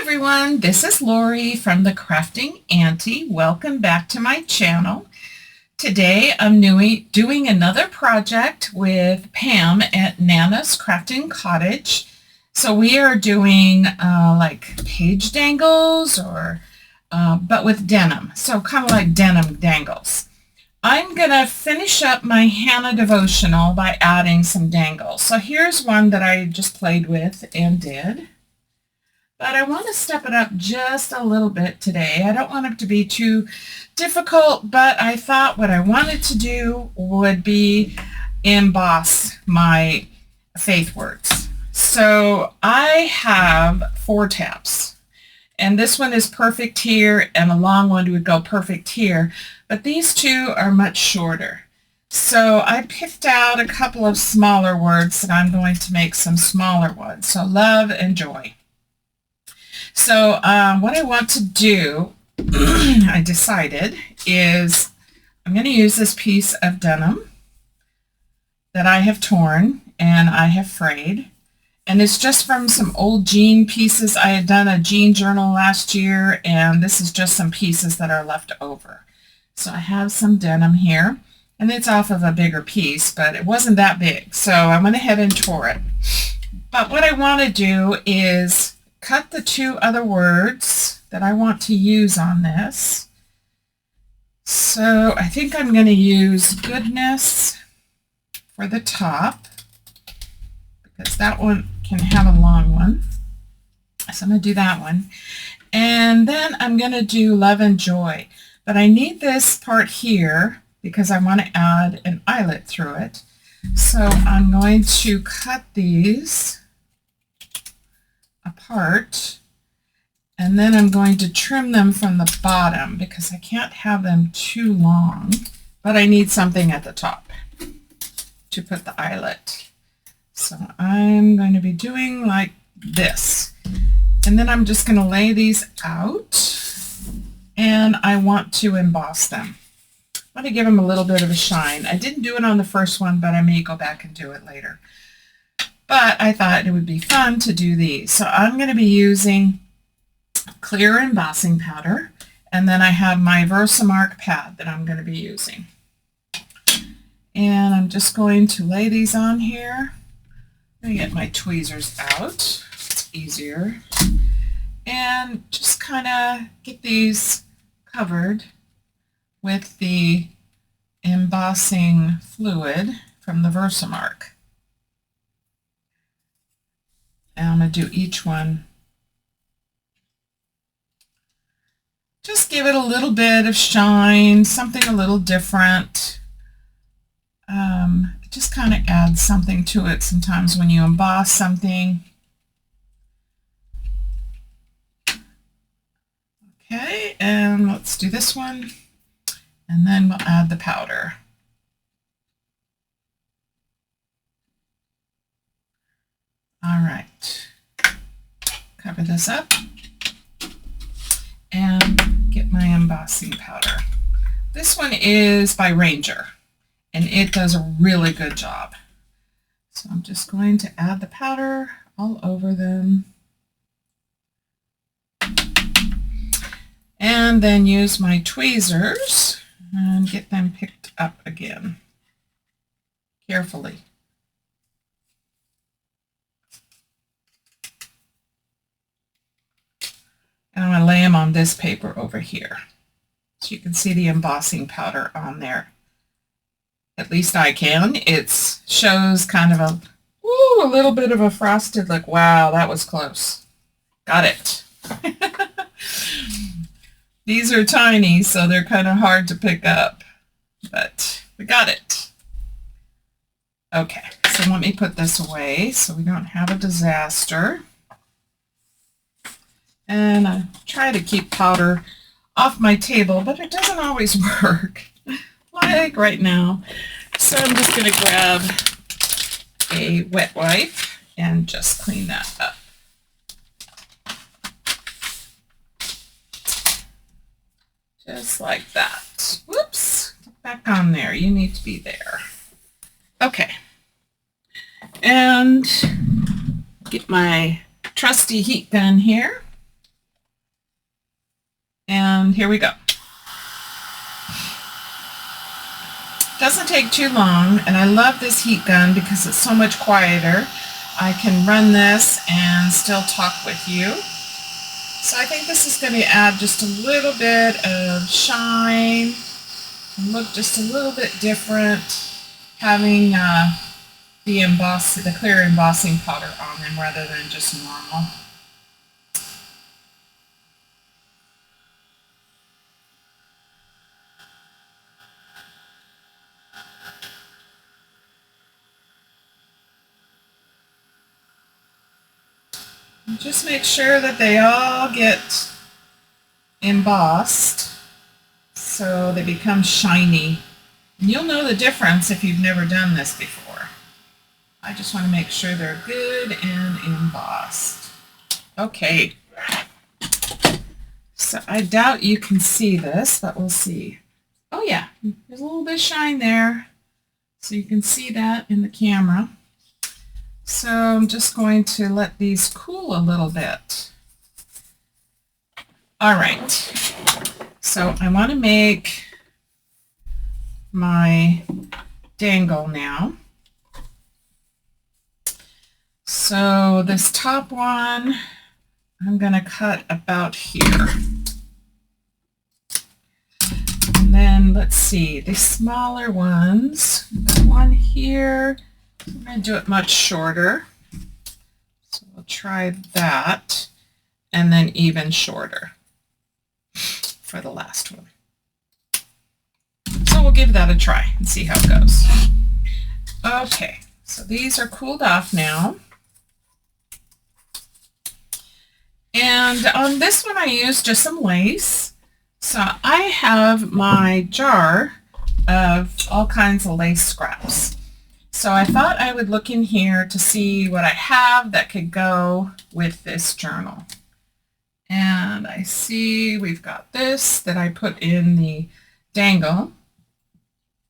everyone, this is Lori from the Crafting Auntie. Welcome back to my channel. Today I'm doing another project with Pam at Nana's Crafting Cottage. So we are doing like page dangles but with denim. So kind of like denim dangles. I'm going to finish up my Hannah devotional by adding some dangles. So here's one that I just played with and did. But I want to step it up just a little bit today. I don't want it to be too difficult, but I thought what I wanted to do would be emboss my faith words. So I have 4 tabs, and this one is perfect here, and a long one would go perfect here, but these two are much shorter. So I picked out a couple of smaller words, and I'm going to make some smaller ones. So love and joy. So what I want to do, I decided, is I'm going to use this piece of denim that I have torn and I have frayed. And it's just from some old jean pieces. I had done a jean journal last year, and this is just some pieces that are left over. So I have some denim here, and it's off of a bigger piece, but it wasn't that big. So I went ahead and tore it. But what I want to do is cut the 2 other words that I want to use on this. So I think I'm going to use goodness for the top, because that one can have a long one. So I'm going to do that one. And then I'm going to do love and joy. But I need this part here because I want to add an eyelet through it. So I'm going to cut these apart, and then I'm going to trim them from the bottom because I can't have them too long, but I need something at the top to put the eyelet. So I'm going to be doing like this, and then I'm just going to lay these out, and I want to emboss them. I want to give them a little bit of a shine. I didn't do it on the first one, but I may go back and do it later. But I thought it would be fun to do these. So I'm going to be using clear embossing powder, and then I have my Versamark pad that I'm going to be using. And I'm just going to lay these on here. I'm going to get my tweezers out. It's easier. And just kind of get these covered with the embossing fluid from the Versamark. And I'm going to do each one. Just give it a little bit of shine, something a little different. It just kind of adds something to it sometimes when you emboss something. Okay, and let's do this one. And then we'll add the powder. All right, cover this up and get my embossing powder. This one is by Ranger, and it does a really good job. So I'm just going to add the powder all over them, and then use my tweezers and get them picked up again carefully. And I'm going to lay them on this paper over here, so you can see the embossing powder on there. At least I can. It shows kind of a little bit of a frosted look. Wow, that was close. Got it. These are tiny, so they're kind of hard to pick up, but we got it. Okay, so let me put this away so we don't have a disaster. And I try to keep powder off my table, but it doesn't always work, like right now. So I'm just going to grab a wet wipe and just clean that up. Just like that. Whoops, get back on there. You need to be there. Okay. And get my trusty heat gun here. And here we go. Doesn't take too long, and I love this heat gun because it's so much quieter. I can run this and still talk with you. So I think this is going to add just a little bit of shine and look just a little bit different, having the clear embossing powder on them rather than just normal. Just make sure that they all get embossed so they become shiny. And you'll know the difference if you've never done this before. I just want to make sure they're good and embossed. Okay. So I doubt you can see this, but we'll see. Oh yeah, there's a little bit of shine there. So you can see that in the camera. So I'm just going to let these cool a little bit. All right, so I want to make my dangle now. So this top one, I'm going to cut about here. And then let's see, the smaller ones, got one here. I'm going to do it much shorter. So we'll try that, and then even shorter for the last one. So we'll give that a try and see how it goes. Okay, so these are cooled off now. And on this one I used just some lace. So I have my jar of all kinds of lace scraps. So I thought I would look in here to see what I have that could go with this journal. And I see we've got this that I put in the dangle.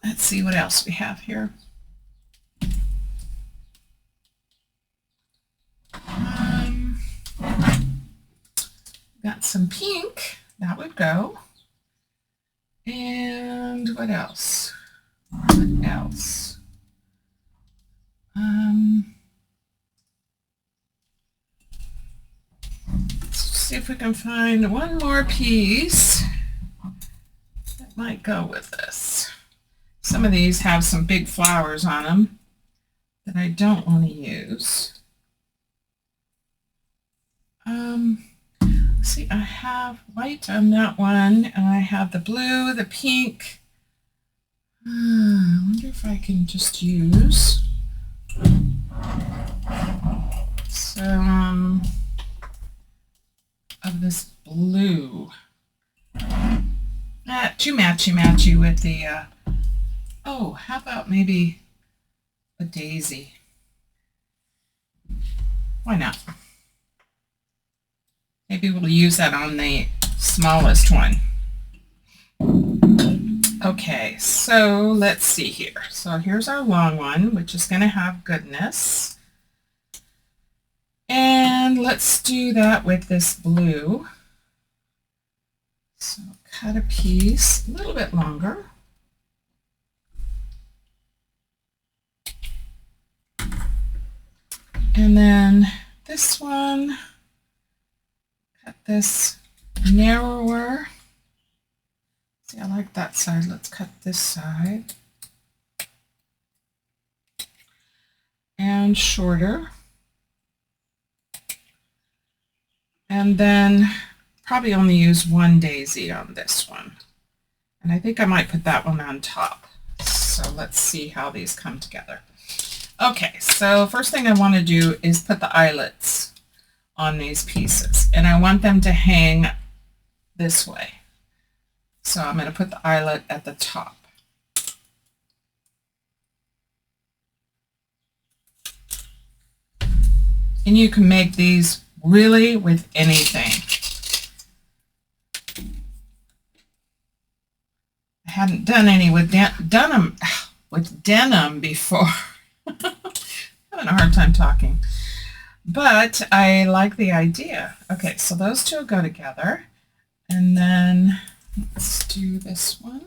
Let's see what else we have here. Got some pink, that would go. And what else? What else? Let's see if we can find one more piece that might go with this. Some of these have some big flowers on them that I don't want to use. See, I have white on that one, and I have the blue, the pink. I wonder if I can just use some of this blue. Too matchy-matchy with the, oh, how about maybe a daisy? Why not? Maybe we'll use that on the smallest one. Okay, so let's see here. So here's our long one, which is going to have goodness. And let's do that with this blue. So cut a piece a little bit longer. And then this one, cut this narrower. See, I like that side. Let's cut this side. And shorter. And then probably only use one daisy on this one. And I think I might put that one on top. So let's see how these come together. Okay, so first thing I want to do is put the eyelets on these pieces. And I want them to hang this way. So I'm going to put the eyelet at the top. And you can make these really with anything. I hadn't done any with denim before. Having a hard time talking. But I like the idea. Okay, so those two go together. And then let's do this one.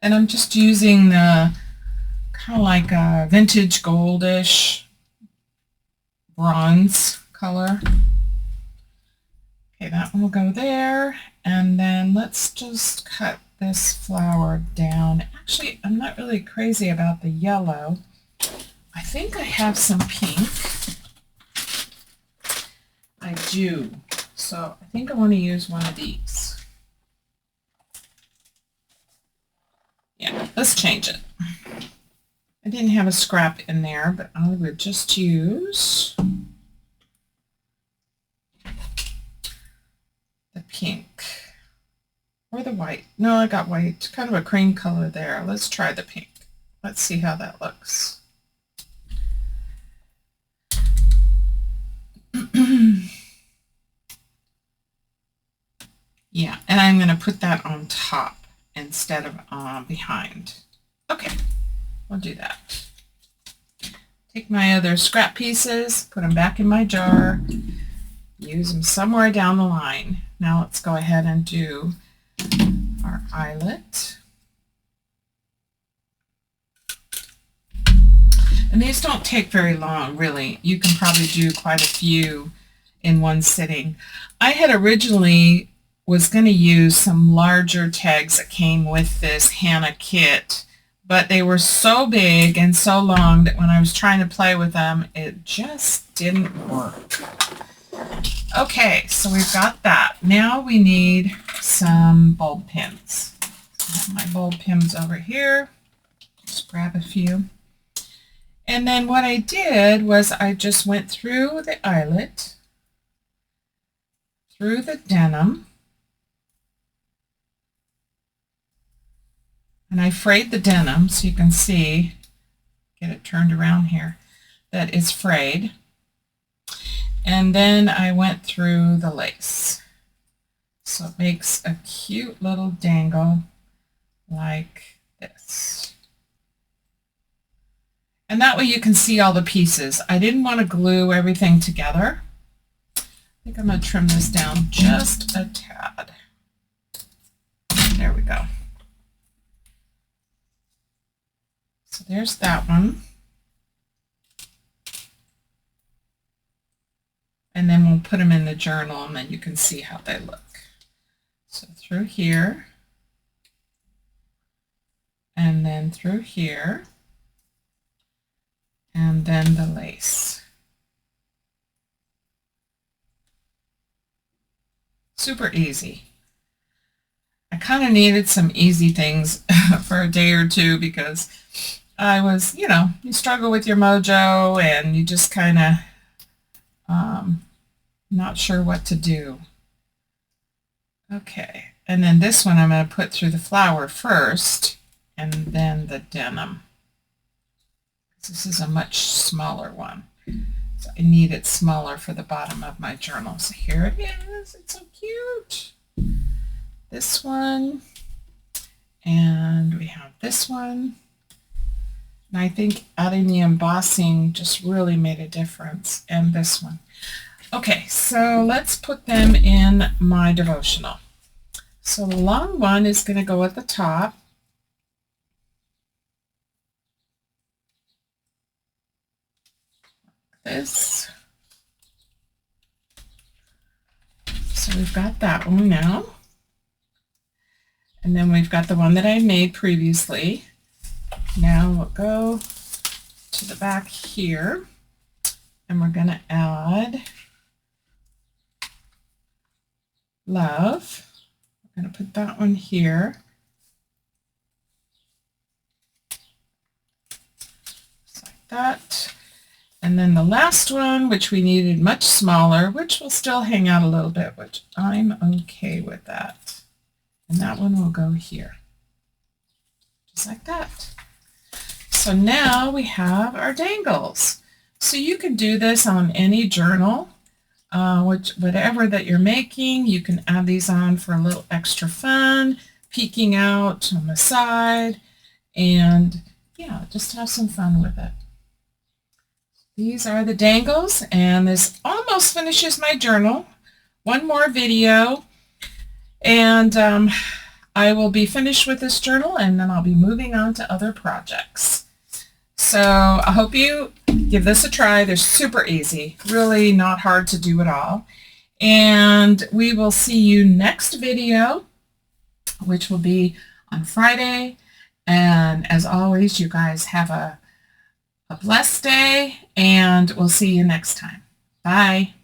And I'm just using the kind of like a vintage goldish bronze color. Okay, that one will go there. And then let's just cut this flower down. Actually, I'm not really crazy about the yellow. I think I have some pink. I do. So I think I want to use one of these. Yeah, let's change it. I didn't have a scrap in there, but I would just use the pink or the white. No, I got white, kind of a cream color there. Let's try the pink. Let's see how that looks. Yeah, and I'm going to put that on top instead of behind. Okay, we'll do that. Take my other scrap pieces, put them back in my jar, use them somewhere down the line. Now let's go ahead and do our eyelet. And these don't take very long, really. You can probably do quite a few in one sitting. I had originally was going to use some larger tags that came with this Hannah kit, but they were so big and so long that when I was trying to play with them, it just didn't work. Okay, so we've got that. Now we need some bulb pins. I have my bulb pins over here. Just grab a few. And then what I did was I just went through the eyelet, through the denim, and I frayed the denim so you can see, get it turned around here, that it's frayed. And then I went through the lace. So it makes a cute little dangle like this. And that way you can see all the pieces. I didn't want to glue everything together. I think I'm going to trim this down just a tad. There we go. So there's that one. And then we'll put them in the journal and then you can see how they look. So through here, and then through here, and then the lace. Super easy. I kind of needed some easy things for a day or two because I was, you know, you struggle with your mojo and you just kind of not sure what to do. Okay, and then this one I'm going to put through the flower first and then the denim. This is a much smaller one. So I need it smaller for the bottom of my journal. So here it is. It's so cute. This one. And we have this one. And I think adding the embossing just really made a difference. And this one. Okay, so let's put them in my devotional. So the long one is going to go at the top. This. So we've got that one now. And then we've got the one that I made previously. Now we'll go to the back here and we're going to add love. I'm going to put that one here. Just like that. And then the last one, which we needed much smaller, which will still hang out a little bit, which I'm okay with that. And that one will go here. Just like that. So now we have our dangles. So you can do this on any journal, whatever that you're making. You can add these on for a little extra fun, peeking out on the side. And yeah, just have some fun with it. These are the dangles, and this almost finishes my journal. One more video, and I will be finished with this journal, and then I'll be moving on to other projects. So I hope you give this a try. They're super easy, really not hard to do at all. And we will see you next video, which will be on Friday. And as always, you guys have a blessed day, and we'll see you next time. Bye.